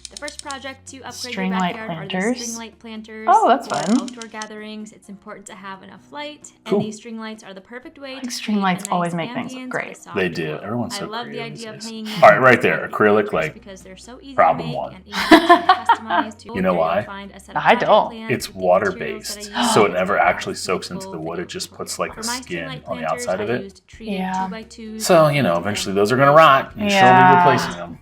The first project to upgrade String your light backyard are planters. the string light planters. Oh, that's For fun. outdoor gatherings, it's important to have enough light, Cool. and these string lights are the perfect way to string create lights a nice always make things look ambience great. and a soft They do. glow. Everyone's so I love the creative idea of these days. hanging them All right, right on there, the acrylic, planters like, because they're so easy problem to make one. and easy to customize to You know why? find a set of I don't. plants It's with the water materials that I based, use so it and never it's actually a soaks into the full wood. It video just tutorial. puts like For a my string skin light on the planters, outside of I it. used treated Yeah. 2x2s So, you know, and eventually then those are gonna rot. You should be Yeah. replacing them.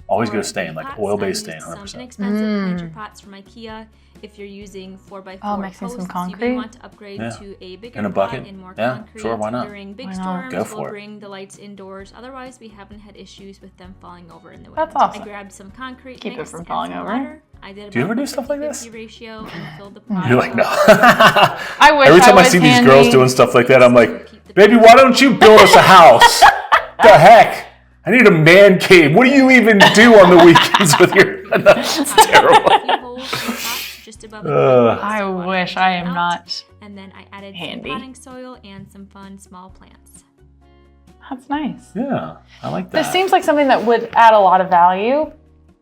Always For get a stain, the like pots, oil-based I stain, used some 100%. inexpensive planter pots from IKEA. If you're using 4x4 Oh, mixing some posts, you concrete? may want to upgrade Yeah. to a bigger In a bucket? pot and more Yeah, concrete. sure, why not? During big Why not? storms, Go for we'll it. bring the lights indoors. Otherwise, we haven't had issues with them falling over in the wind. That's awesome. I grabbed some concrete Keep it mix from and falling some over. water. I did Do you about ever do a stuff like this? 50-50 ratio and filled the pot You're like, no. I wish Every time I was see these handy. girls doing stuff like that, I'm like, baby, why don't you build us a house? The heck? I need a man cave. What do you even do on the weekends with your... That's terrible. Just above I wish I am not. And then I added handy. some potting soil and some fun small plants. That's nice. Yeah, I like that. This seems like something that would add a lot of value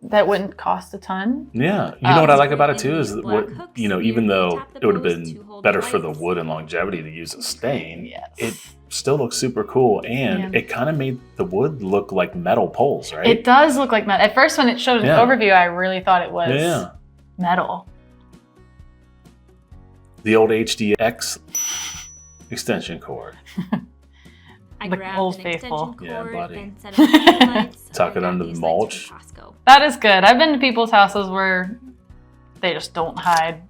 that wouldn't cost a ton. Yeah, you know what I like about it In too is these that black what, hooks, you know, you even can though tap the it would have posts to been hold better the for the lights. wood and longevity to use a stain, Yes. it still looks super cool, and Yeah. it kind of made the wood look like metal poles, right? It does look like metal. At first, when it showed an Yeah. overview, I really thought it was Yeah. metal. The old HDX extension cord. I The grabbed old an faithful. extension Yeah, cord buddy. and set up the lights. Tuck I it got under the these lights mulch. from Costco. That is good. I've been to people's houses where they just don't hide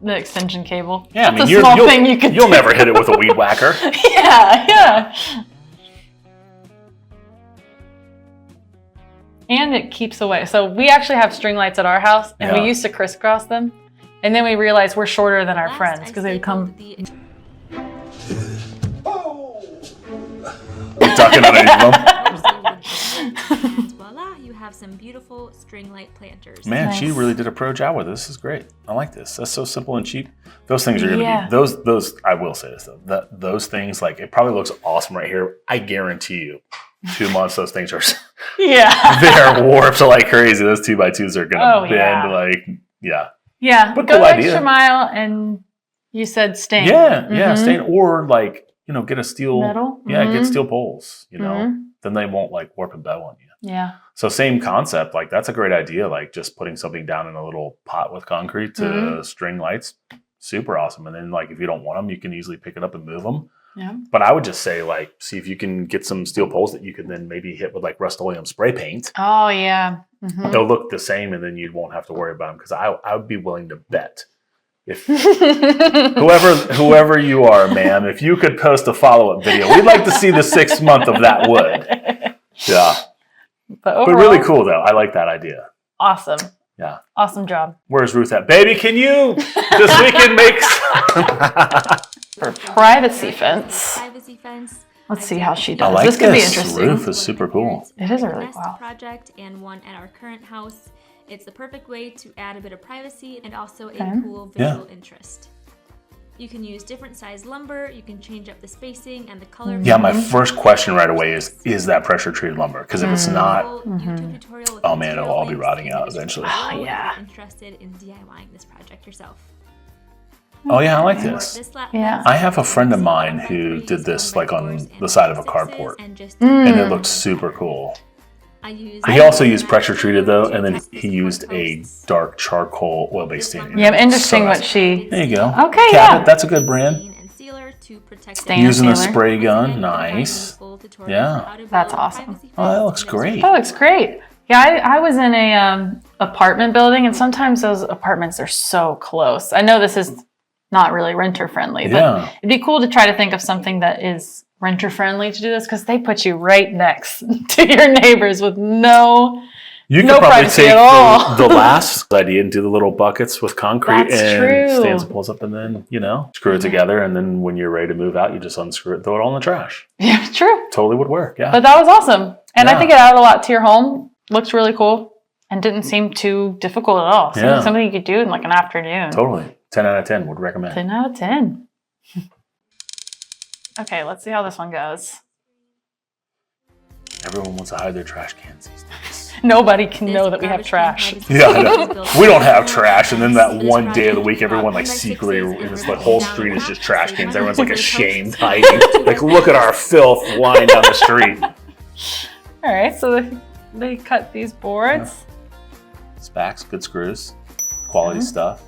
the extension cable. Yeah, I That's mean, a small thing you could you'll do. never hit it with a weed whacker. Yeah. And it keeps away. So we actually have string lights at our house, and Yeah. we used to crisscross them. And then we realized we're shorter than our Last, friends I because they would come. stapled Ducking underneath them. and voila, you have some beautiful string light planters. Man, she Nice. really did a pro job with this. This is great. I like this. That's so simple and cheap. Those things are going to Yeah. be, those, I will say this though, those things, like, it probably looks awesome right here. I guarantee you, 2 months, those things are, Yeah. they're warped like crazy. Those 2x2s are going to Oh, bend yeah. like, yeah. Yeah. But Go cool the idea. extra mile, and you said stain. Yeah, yeah, Mhm. stain, or like, you know, get a steel, Metal? yeah, Mhm. get steel poles, you know, Mhm. then they won't like warp and bow on you. Yeah. So same concept, like that's a great idea, like just putting something down in a little pot with concrete to Mhm. string lights, super awesome. And then like if you don't want them, you can easily pick it up and move them. Yeah. But I would just say like, see if you can get some steel poles that you can then maybe hit with like Rust-Oleum spray paint. Oh, yeah. Mhm. They'll look the same and then you won't have to worry about them, because I would be willing to bet if whoever you are, ma'am, if you could post a follow-up video, we'd like to see the 6th month of that wood. Yeah. But But really overall, cool though. I like that idea. awesome. Yeah. Awesome job. Where's Ruth at? Baby, can you this weekend make For privacy fence. Privacy fence. Let's see how she I does. like This could be this. interesting. Ruth is super cool. It is a really Best wow. project and one at our current house. It's the perfect way to add a bit of privacy and also a Okay. cool Yeah. visual interest. You can use different size lumber, you can change up the spacing and the color. Yeah, my first question right away is that pressure treated lumber? Because if it's not, YouTube tutorial with oh man, it'll all be links rotting in the out description eventually. below if yeah. you're interested in DIYing this project yourself. oh yeah, I like For this. this lap Yeah. fence, I have a friend of mine 1x3s, who did this 1x4s, like on and the side of a 1x6s, carport, and just and it looked super cool. I used He also used pressure treated though, and then he used a dark charcoal oil-based stain. Yeah, interesting So what she. There you go. Okay, Cabot, yeah. that's a good brand. Stain and sealer to protect Stain it. and Using a sealer. spray gun, Once again, you can find nice. the full tutorial Yeah. for how to That's build a awesome. privacy Oh, that fence looks in the great. description That looks great. Yeah, I was in a apartment building, and sometimes those apartments are so close. I know this is not really renter friendly, but Yeah. it'd be cool to try to think of something that is renter friendly to do this, because they put you right next to your neighbors with no. You could No probably privacy take at all. the last idea and do the little buckets with concrete That's and true. stands and pulls up, and then, you know, screw it together. And then when you're ready to move out, you just unscrew it and throw it all in the trash. Yeah, true. Totally would work. Yeah. But that was awesome, and I Yeah. think it added a lot to your home. Looks really cool, and didn't seem too difficult at all. Seemed Yeah. like something you could do in like an afternoon. Totally. 10 out of 10 would recommend. 10 out of 10. Okay, let's see how this one goes. Everyone wants to hide their trash cans these days. Nobody can This know that we have garbage can trash. hub is Yeah, I built know. for We don't have full trash, and then that this one day of the project week, everyone brought like 10 by secretly, 6s and it's we're the whole down street the is top, just trash so cans. you Everyone's might like have to ashamed post hiding. Like, look at our filth lying down the street. All right, so they cut these boards. Specs, good screws, quality stuff.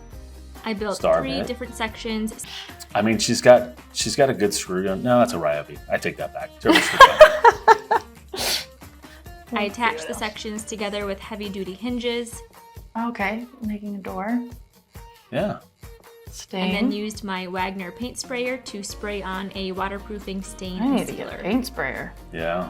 I built Star 3 bit. different sections. I mean, she's got a good screw gun. No, that's a Ryobi. I take that back. Terrible screw gun. I attached the sections together with heavy-duty hinges, Okay, making a door. Yeah. Stain. and then used my Wagner paint sprayer to spray on a waterproofing stain I need to sealer. get a paint sprayer. Yeah.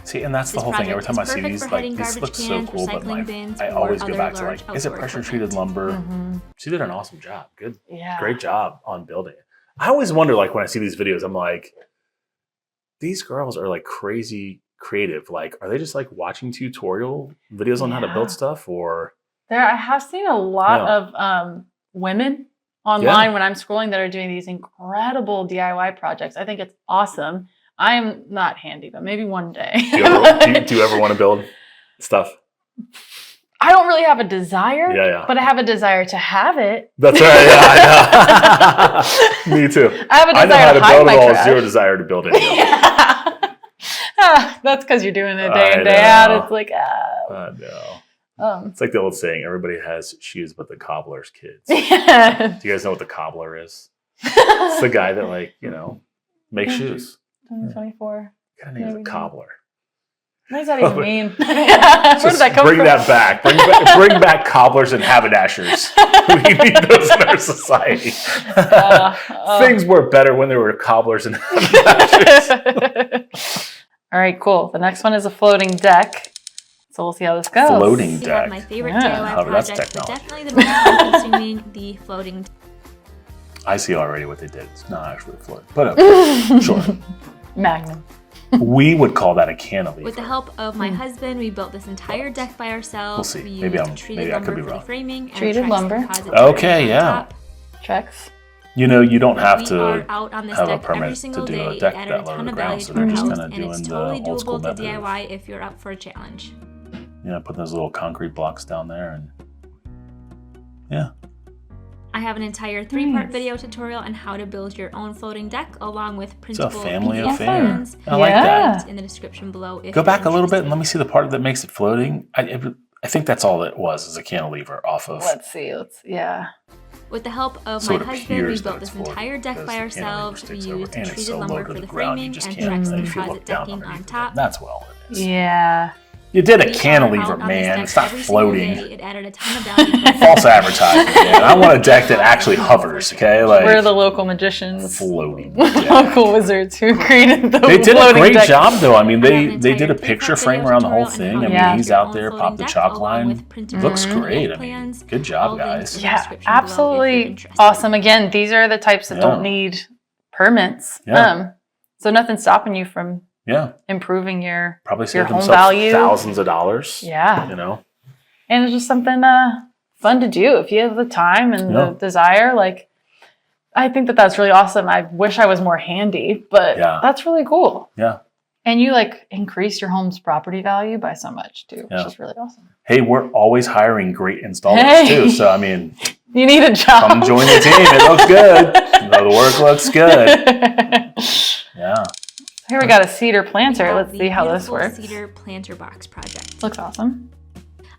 See, and that's the This whole thing. Every project time I is see perfect these, for like, hiding these garbage look so cans, cool, but recycling my, bins, I or always go other back to large like, is it outdoor pressure treated lumber? Mm-hmm. She did an awesome job. Good, Yeah. great job on building it. I always wonder, like, when I see these videos, I'm like, these girls are like crazy creative. Like, are they just like watching tutorial videos on how to build Yeah. stuff, or? I have seen a lot of women online when I'm scrolling that are doing these incredible DIY projects. I think it's awesome. I'm not handy, but maybe one day. Do you ever want to build stuff? I don't really have a desire, Yeah. but I have a desire to have it. That's right. Yeah, I know. Me too. I have a I know how desire to to hide build my it all. trash. Zero desire to build it. That's because you're doing it day I in, day out. know. It's like, I know. It's like the old saying, everybody has shoes but the cobbler's kids. Do yeah. you guys know what the cobbler is? It's the guy that, like, makes shoes. 2024. What kind of name is a Maybe. cobbler? What does that even mean? Where did that come bring from? that back. Bring back cobblers and haberdashers. We need those in our society. Things were better when there were cobblers and haberdashers. All right, cool. The next one is a floating deck. So we'll see how this goes. Floating We have deck. my favorite Yeah. DIY Oh, that's project, but technology. definitely the most time-consuming, the floating I see already what they did. It's not actually floating. But okay, sure. Magnum. We would call that a cantilever. With the help of my husband, we built this entire deck by ourselves. We'll see. We Maybe used treated I could lumber be for wrong. the framing and Treated Trex lumber. composite Okay, on yeah. top. Checks. You don't have We to are out on this have a deck every permit to single do day. a It deck added that a low to ton the of ground, value so to they're our just house, kind of and doing it's the totally old school doable to method. DIY if you're up for a challenge. Putting those little concrete blocks down there, and yeah. I have an entire 3-part Nice. video tutorial on how to build your own floating deck, along with It's a printable family PDF affair. plans. I like that. Yeah. In the description below. If Go you're back a little bit and interested. let me see the part that makes it floating. I think that's all it was, is a cantilever off of. Let's see. Yeah. With the help of So my it husband, we appears that built it's this floating entire deck because by the cantilever ourselves. We sticks over, used and it's treated so low lumber to for the the ground, you framing just and can't. Trex And if you composite look down decking on underneath it, top. that's well it is. Yeah. You did a We are cantilever, out on this man. deck It's not every single floating. day. It added a ton of value. False advertising, man. I want a deck that actually hovers, okay? Like, We're the local magicians. floating. Local wizards who created the They did a floating great deck. job, though. I mean, I have an they did a entire picture 3-part frame video around the whole tutorial thing. on how I to mean, Yeah. build he's your out own there, floating popped the deck, chalk along line. with printable Looks great. I mean, plans. good All job, links guys. in the Yeah, description below if you're absolutely interested. awesome. Again, these are the types that Yeah. don't need permits. Yeah. So nothing's stopping you from Yeah, improving your probably saved home themselves value. thousands of dollars. Yeah. And it's just something fun to do if you have the time and Yeah. the desire. Like, I think that's really awesome. I wish I was more handy, but Yeah. that's really cool. Yeah. And you increase your home's property value by so much too, Yeah. which is really awesome. Hey, we're always hiring great installers Hey. too. So I mean, You need a job. come join the team. It looks good. The work looks good. Yeah. Here we got a cedar We planter. have Let's the see how this beautiful works. Cedar planter box project. Looks awesome.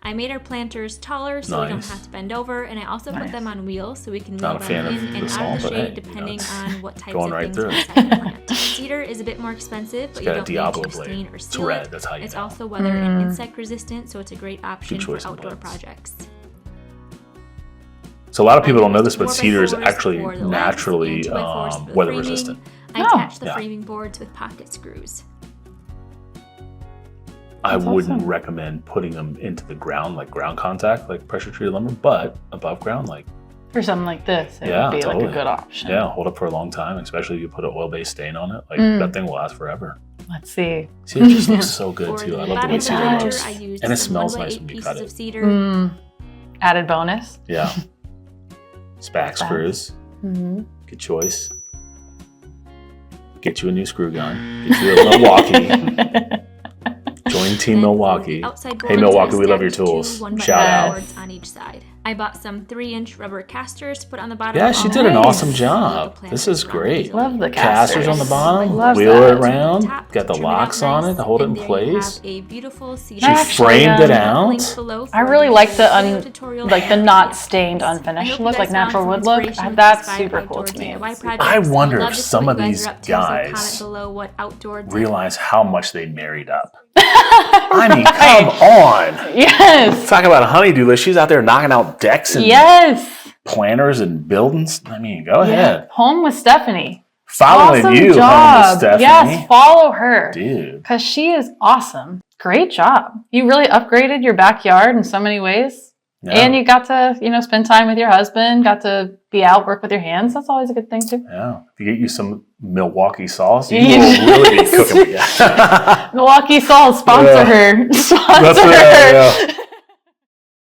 I made our planters taller so we don't Nice. have to bend over, and I also put Nice. them on wheels so we can Not move a fan them of in and this out all, of the but shade hey, depending it's on what types going of right things through. we decide to plant. Cedar is a bit more expensive, but It's you got a don't need Diablo to blade. stain or It's seal red. it. That's how you It's know. also weather and insect resistant, so it's a great option for choice of outdoor blades. projects. So a lot of people don't know this, I but used cedar is 4x4s actually for the legs naturally and 2x4s for the weather framing. resistant. I Oh. attached the Yeah. framing boards with pocket screws. I That's wouldn't awesome. recommend putting them into the ground, like ground contact, like pressure treated lumber, but above ground, like, For something like this, it Yeah, would be like totally. a good option. yeah, hold up for a long time, especially if you put an oil-based stain on it. Like, Mm. that thing will last forever. Let's see. See, it just looks so good, For too. the I love the bottom way of the cedar planter, looks. I used And it some smells 1x8 nice when you pieces cut of it. cedar. Added bonus. Yeah. Spack Spack. screws. Mm-hmm. Good choice. Get you a new screw gun. Get you a Milwaukee. Join Team Milwaukee. Hey Milwaukee, we love your tools. Shout out. On each side. I bought some 3-inch rubber casters to put on the bottom. Yeah, she did an awesome job. This is great. Love the Casters on the bottom. Love Wheel that. it around. Got the locks on it to hold it in place. A beautiful She framed it out. I really like the not stained unfinished look, like natural wood look. That's super cool to me. I wonder if some of these guys realize how much they married up. I mean, come on. Yes. Talk about a honeydew list. She's out there knocking out decks and planters and buildings. I mean, go ahead. Home with Stephanie. Following awesome you, job. Home with Stephanie. Yes, follow her. Dude. Because she is awesome. Great job. You really upgraded your backyard in so many ways. Yeah. And you got to, spend time with your husband, got to be out, work with your hands. That's always a good thing, too. Yeah. If you get you some Milwaukee sauce, you will really be cooking. Milwaukee sauce, sponsor her. Sponsor her. Yeah.